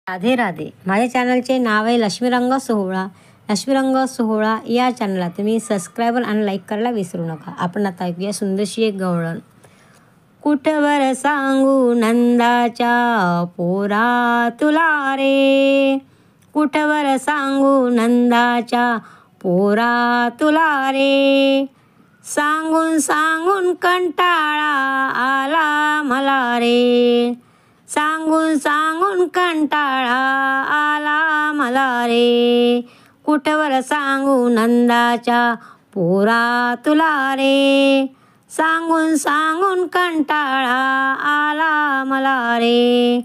राधे राधे. माझ्या चॅनलचे नाव आहे लक्ष्मीरंग सोहळा. लक्ष्मीरंग सोहळा या चॅनलला तुम्ही सबस्क्राईबर आणि लाईक करायला विसरू नका. आपण आता ऐकूया सुंदरशी एक गवळण. कुठवर सांगू नंदाच्या पोरा तुला रे, कुठवर सांगू नंदाच्या पोरा तुला रे, सांगून सांगून कंटाळा आला मला रे, सांगून सांगून कंटाळा आला मला रे, कुठवर सांगू नंदाच्या पोरा तुला रे, सांगून सांगून कंटाळा आला मला रे.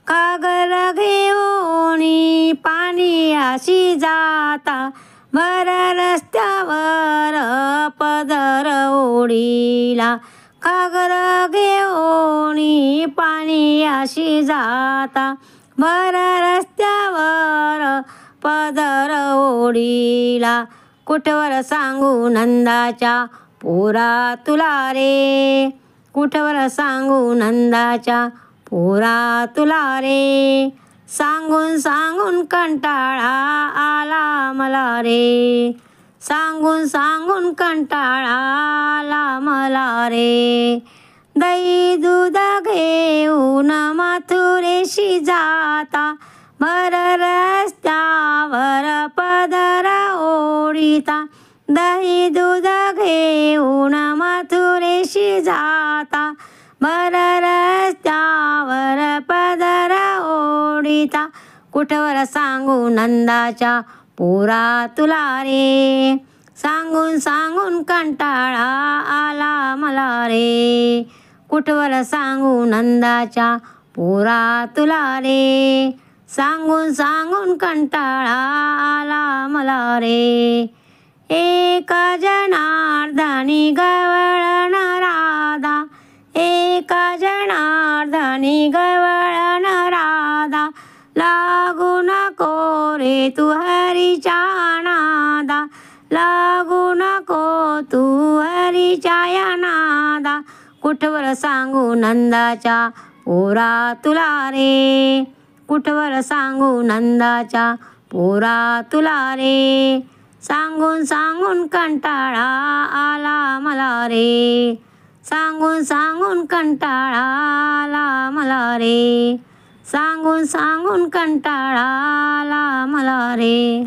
कागर घेऊनी पाणी अशी जाता, भर रस्त्यावर पदर ओढीला, कागर घेऊनी पाणी अशी जाता, भर रस्त्यावर पदर ओढीला, कुठवर सांगू नंदाच्या पोरा तुला रे, कुठवर सांगू नंदाच्या पोरा तुला रे, सांगून सांगून कंटाळा आला मला रे, सांगून सांगून कंटाळा आला मला रे. दही दूध घेऊन मथुरेशी जाता, भर रस्त्यावर पदर ओढीता, दही दूध घेऊन मथुरेशी जाता, भर रस्त्यावर पदर ओढीता, कुठवर सांगू नंदाच्या पोरा तुला रे, सांगून सांगून कंटाळा आला मला रे, कुठवर सांगू नंदाच्या पोरा तुला रे, सांगून सांगून कंटाळा आला मला रे. एका जनार्दनी गवळण राधा, एका जनार्दनी गवळण राधा, लागू नको रे तू हरीच्या नादा, लागू नको तू हरीच्या नादा, कुठवर सांगू नंदाच्या पोरा तुला रे, कुठवर सांगू नंदाच्या पोरा तुला रे, सांगून सांगून कंटाळा आला मला रे, सांगून सांगून कंटाळा आला मला रे, सांगून सांगून कंटाळा आला मला रे.